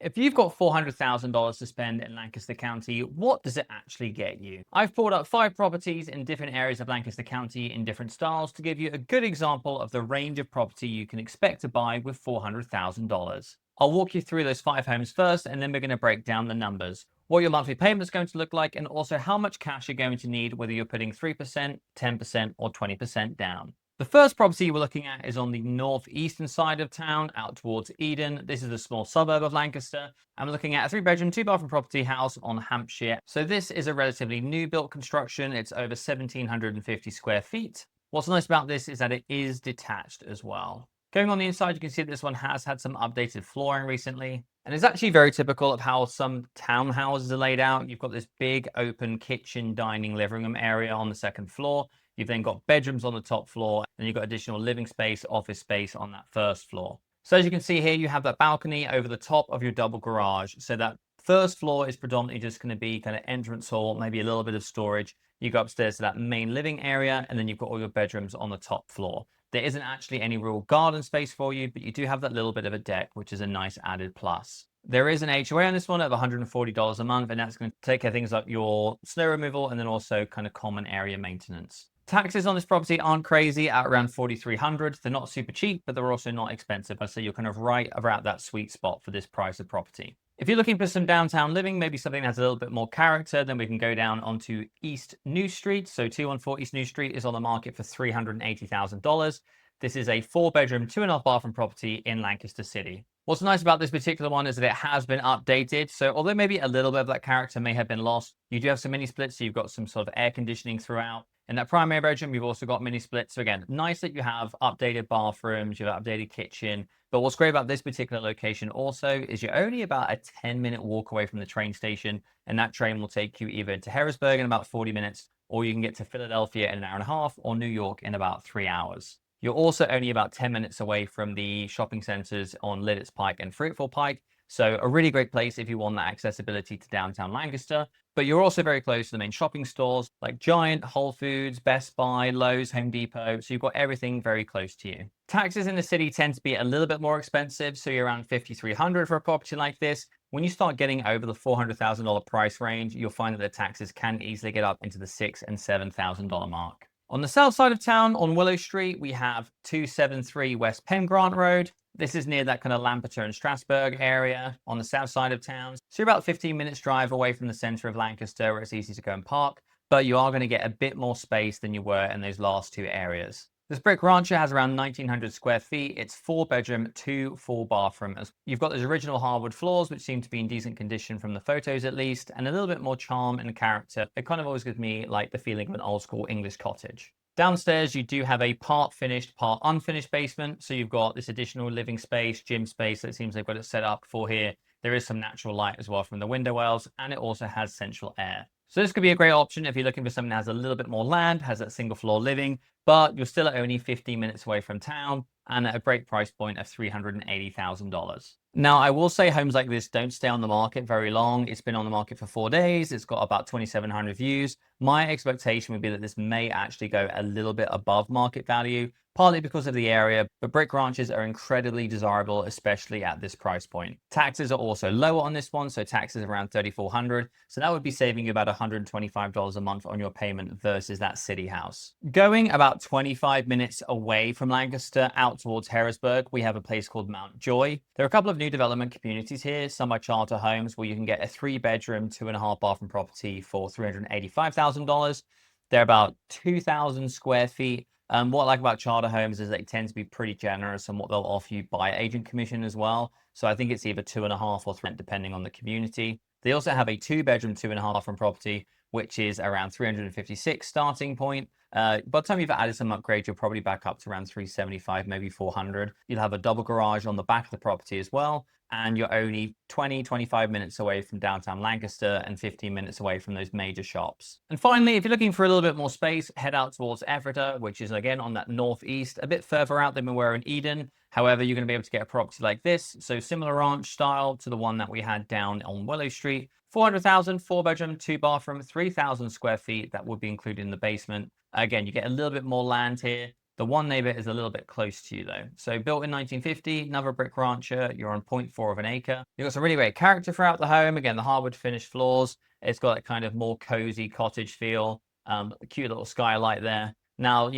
If you've got $400,000 to spend in Lancaster County, what does it actually get you? I've pulled up 5 properties in different areas of Lancaster County in different styles to give you a good example of the range of property you can expect to buy with $400,000. I'll walk you through those 5 homes first, and then we're going to break down the numbers, what your monthly payment is going to look like, and also how much cash you're going to need, whether you're putting 3%, 10%, or 20% down. The first property we're looking at is on the northeastern side of town, out towards Eden. This is a small suburb of Lancaster. I'm looking at a 3-bedroom, 2-bathroom property house on Hampshire. So this is a relatively new built construction. It's over 1,750 square feet. What's nice about this is that it is detached as well. Going on the inside, you can see that this one has had some updated flooring recently. And it's actually very typical of how some townhouses are laid out. You've got this big open kitchen, dining, living room area on the second floor. You've then got bedrooms on the top floor, and you've got additional living space, office space on that first floor. So as you can see here, you have that balcony over the top of your double garage. So that first floor is predominantly just going to be kind of entrance hall, maybe a little bit of storage. You go upstairs to that main living area, and then you've got all your bedrooms on the top floor. There isn't actually any real garden space for you, but you do have that little bit of a deck, which is a nice added plus. There is an HOA on this one of $140 a month, and that's going to take care of things like your snow removal and then also kind of common area maintenance. Taxes on this property aren't crazy at around $4,300. They're not super cheap, but they're also not expensive. So you're kind of right around that sweet spot for this price of property. If you're looking for some downtown living, maybe something that has a little bit more character, then we can go down onto East New Street. So 214 East New Street is on the market for $380,000. This is a 4-bedroom, 2.5-bathroom property in Lancaster City. What's nice about this particular one is that it has been updated. So although maybe a little bit of that character may have been lost, you do have some mini splits. So you've got some sort of air conditioning throughout. In that primary bedroom, you've also got mini splits. So again, nice that you have updated bathrooms, you have updated kitchen. But what's great about this particular location also is you're only about a 10-minute walk away from the train station. And that train will take you either to Harrisburg in about 40 minutes, or you can get to Philadelphia in an hour and a half, or New York in about 3 hours. You're also only about 10 minutes away from the shopping centers on Lidditz Pike and Fruitville Pike. So a really great place if you want that accessibility to downtown Lancaster. But you're also very close to the main shopping stores like Giant, Whole Foods, Best Buy, Lowe's, Home Depot. So you've got everything very close to you. Taxes in the city tend to be a little bit more expensive. So you're around $5,300 for a property like this. When you start getting over the $400,000 price range, you'll find that the taxes can easily get up into the $6,000 and $7,000 mark. On the south side of town, on Willow Street, we have 273 West Penn Grant Road. This is near that kind of Lampeter and Strasburg area on the south side of town. So you're about 15 minutes drive away from the center of Lancaster, where it's easy to go and park, but you are going to get a bit more space than you were in those last 2 areas. This brick rancher has around 1,900 square feet. It's 4-bedroom, 2 full bathrooms. You've got those original hardwood floors, which seem to be in decent condition from the photos at least, and a little bit more charm and character. It kind of always gives me like the feeling of an old school English cottage. Downstairs, you do have a part finished, part unfinished basement. So you've got this additional living space, gym space that seems they've got it set up for here. There is some natural light as well from the window wells, and it also has central air. So this could be a great option if you're looking for something that has a little bit more land, has that single floor living, but you're still only 15 minutes away from town and at a great price point of $380,000. Now, I will say homes like this don't stay on the market very long. It's been on the market for 4 days. It's got about 2,700 views. My expectation would be that this may actually go a little bit above market value, partly because of the area, but brick ranches are incredibly desirable, especially at this price point. Taxes are also lower on this one, so taxes around $3,400. So that would be saving you about $125 a month on your payment versus that city house. Going about 25 minutes away from Lancaster out towards Harrisburg, we have a place called Mount Joy. There are a couple of new development communities here. Some are charter homes where you can get a 3-bedroom, 2.5-bathroom property for $385,000. They're about 2,000 square feet. What I like about charter homes is they tend to be pretty generous in what they'll offer you by agent commission as well. So I think it's either 2.5 or 3, depending on the community. They also have a 2-bedroom, 2.5-bathroom property, which is around 356 starting point. By the time you've added some upgrades, you're probably back up to around 375, maybe 400. You'll have a double garage on the back of the property as well. And you're only 25 minutes away from downtown Lancaster and 15 minutes away from those major shops. And finally, if you're looking for a little bit more space, head out towards Ephrata, which is again on that northeast, a bit further out than we were in Eden. However, you're going to be able to get a property like this. So similar ranch style to the one that we had down on Willow Street. 400,000, 4-bedroom, 2-bathroom, 3,000 square feet. That would be included in the basement. Again, you get a little bit more land here. The one neighbor is a little bit close to you though. So built in 1950, another brick rancher, you're on 0.4 of an acre. You've got some really great character throughout the home. Again, the hardwood finished floors. It's got that kind of more cozy cottage feel. A cute little skylight there. Now,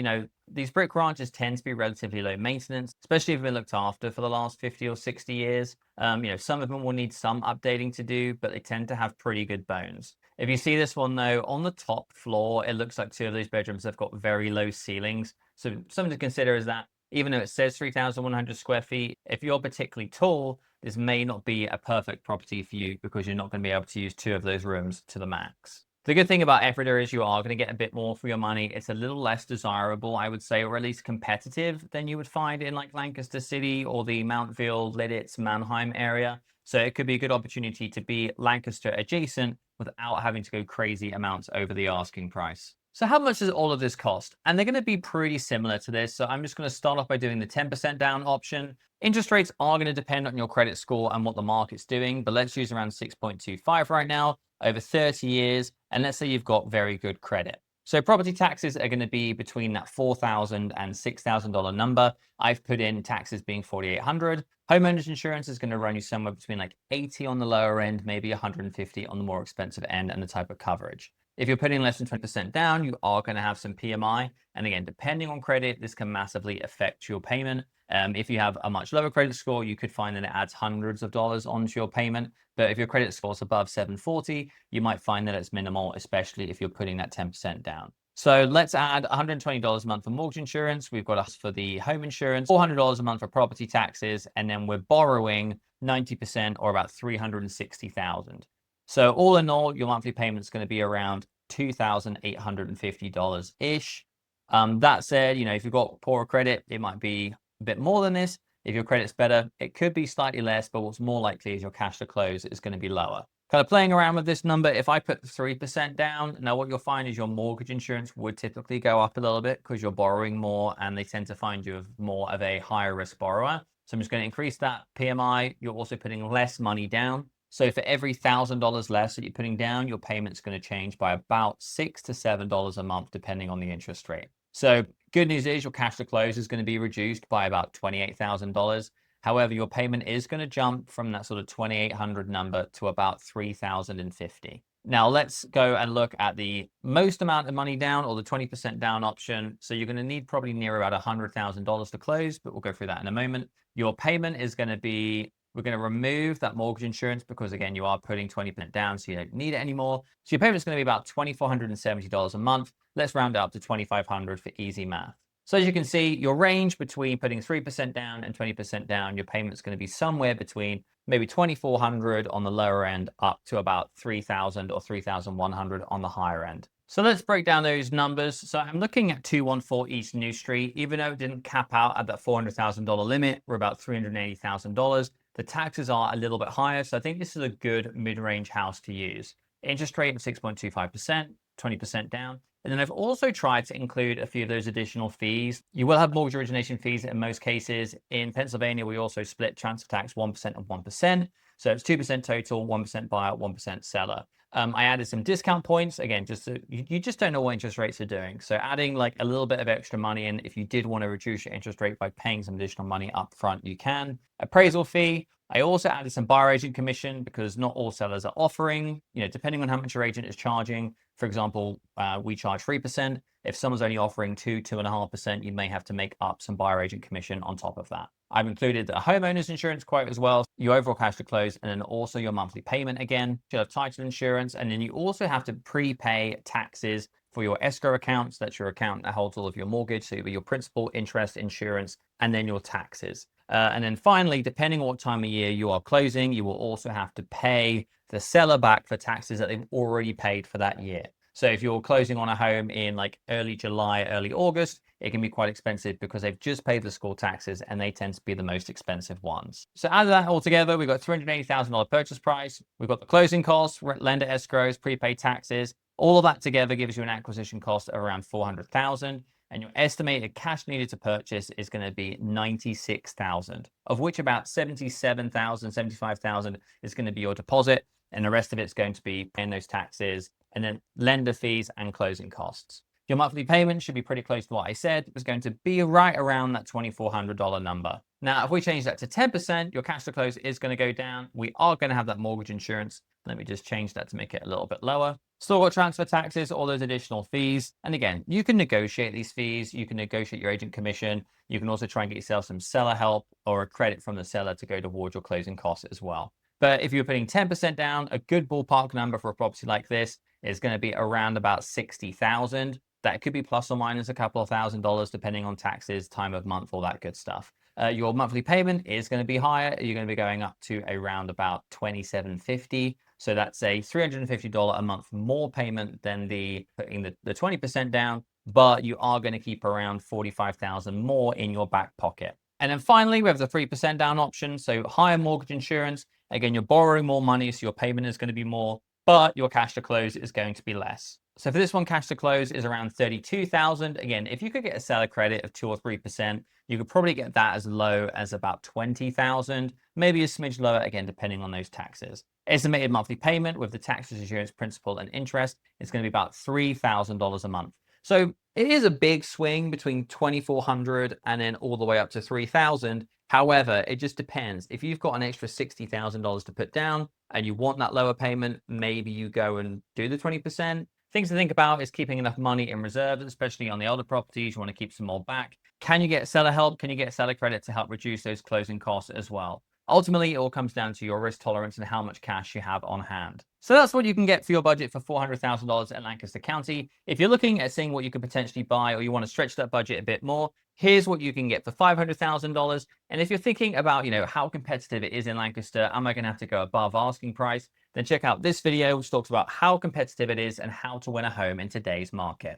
these brick ranches tend to be relatively low maintenance, especially if they've been looked after for the last 50 or 60 years. Some of them will need some updating to do, but they tend to have pretty good bones. If you see this one though, on the top floor, it looks like two of those bedrooms have got very low ceilings. So something to consider is that even though it says 3,100 square feet, if you're particularly tall, this may not be a perfect property for you because you're not going to be able to use two of those rooms to the max. The good thing about Ephrata is you are going to get a bit more for your money. It's a little less desirable, I would say, or at least competitive than you would find in like Lancaster City or the Mountville, Lidditz, Mannheim area. So it could be a good opportunity to be Lancaster adjacent without having to go crazy amounts over the asking price. So how much does all of this cost? And they're going to be pretty similar to this. So I'm just going to start off by doing the 10% down option. Interest rates are going to depend on your credit score and what the market's doing, but let's use around 6.25 right now over 30 years. And let's say you've got very good credit. So property taxes are going to be between that $4,000 and $6,000 number. I've put in taxes being $4,800. Homeowners insurance is going to run you somewhere between like 80 on the lower end, maybe 150 on the more expensive end, and the type of coverage. If you're putting less than 20% down, you are going to have some PMI. And again, depending on credit, this can massively affect your payment. If you have a much lower credit score, you could find that it adds hundreds of dollars onto your payment. But if your credit score is above 740, you might find that it's minimal, especially if you're putting that 10% down. So let's add $120 a month for mortgage insurance. We've got us for the home insurance, $400 a month for property taxes, and then we're borrowing 90% or about $360,000. So all in all, your monthly payment is going to be around $2,850-ish. That said, if you've got poorer credit, it might be a bit more than this. If your credit's better, it could be slightly less, but what's more likely is your cash to close is going to be lower. Kind of playing around with this number, if I put 3% down, now what you'll find is your mortgage insurance would typically go up a little bit because you're borrowing more and they tend to find you more of a higher risk borrower. So I'm just going to increase that PMI. You're also putting less money down. So for every $1,000 less that you're putting down, your payment's going to change by about $6 to $7 a month, depending on the interest rate. So good news is your cash to close is going to be reduced by about $28,000. However, your payment is going to jump from that sort of $2,800 number to about $3,050. Now let's go and look at the most amount of money down, or the 20% down option. So you're going to need probably near about $100,000 to close, but we'll go through that in a moment. Your payment is going to be, we're going to remove that mortgage insurance because again, you are putting 20% down, so you don't need it anymore. So your payment is going to be about $2,470 a month. Let's round it up to $2,500 for easy math. So as you can see, your range between putting 3% down and 20% down, your payment is going to be somewhere between maybe $2,400 on the lower end up to about $3,000 or $3,100 on the higher end. So let's break down those numbers. So I'm looking at 214 East New Street. Even though it didn't cap out at that $400,000 limit, we're about $380,000. The taxes are a little bit higher, so I think this is a good mid-range house to use. Interest rate of 6.25%, 20% down. And then I've also tried to include a few of those additional fees. You will have mortgage origination fees in most cases. In Pennsylvania, we also split transfer tax 1% and 1%. So it's 2% total, 1% buyer, 1% seller. I added some discount points. Again, just so you just don't know what interest rates are doing. So adding like a little bit of extra money in, if you did want to reduce your interest rate by paying some additional money up front, you can. Appraisal fee. I also added some buyer agent commission because not all sellers are offering, depending on how much your agent is charging. For example, we charge 3%. If someone's only offering 2.5%, you may have to make up some buyer agent commission on top of that. I've included a homeowner's insurance quote as well, your overall cash to close, and then also your monthly payment again. You'll have title insurance, and then you also have to prepay taxes for your escrow accounts. That's your account that holds all of your mortgage, so your principal, interest, insurance, and then your taxes. And then finally, depending on what time of year you are closing, you will also have to pay the seller back for taxes that they've already paid for that year. So if you're closing on a home in like early July, early August, it can be quite expensive because they've just paid the school taxes and they tend to be the most expensive ones. So out of that all together, we've got $380,000 purchase price. We've got the closing costs, lender escrows, prepaid taxes. All of that together gives you an acquisition cost of around $400,000. And your estimated cash needed to purchase is going to be $96,000, of which about $77,000, $75,000 is going to be your deposit. And the rest of it's going to be paying those taxes and then lender fees and closing costs. Your monthly payment should be pretty close to what I said. It was going to be right around that $2,400 number. Now, if we change that to 10%, your cash to close is going to go down. We are going to have that mortgage insurance. Let me just change that to make it a little bit lower. Still got transfer taxes, all those additional fees. And again, you can negotiate these fees. You can negotiate your agent commission. You can also try and get yourself some seller help or a credit from the seller to go towards your closing costs as well. But if you're putting 10% down, a good ballpark number for a property like this is going to be around about 60,000. That could be plus or minus a couple of $1,000s depending on taxes, time of month, all that good stuff. Your monthly payment is going to be higher. You're going to be going up to around about $2,750. So that's a $350 a month more payment than putting the 20% down, but you are going to keep around 45,000 more in your back pocket. And then finally, we have the 3% down option. So higher mortgage insurance. Again, you're borrowing more money, so your payment is going to be more, but your cash to close is going to be less. So for this one, cash to close is around 32,000. Again, if you could get a seller credit of 2 or 3%, you could probably get that as low as about 20,000, maybe a smidge lower, again, depending on those taxes. Estimated monthly payment with the taxes, insurance, principal, and interest is going to be about $3,000 a month. So it is a big swing between 2,400 and then all the way up to 3,000. However, it just depends. If you've got an extra $60,000 to put down and you want that lower payment, maybe you go and do the 20%. Things to think about is keeping enough money in reserves, especially on the older properties. You want to keep some more back. Can you get seller help? Can you get seller credit to help reduce those closing costs as well? Ultimately, it all comes down to your risk tolerance and how much cash you have on hand. So that's what you can get for your budget for $400,000 in Lancaster County. If you're looking at seeing what you could potentially buy or you want to stretch that budget a bit more, here's what you can get for $500,000. And if you're thinking about, how competitive it is in Lancaster, am I going to have to go above asking price? Then check out this video, which talks about how competitive it is and how to win a home in today's market.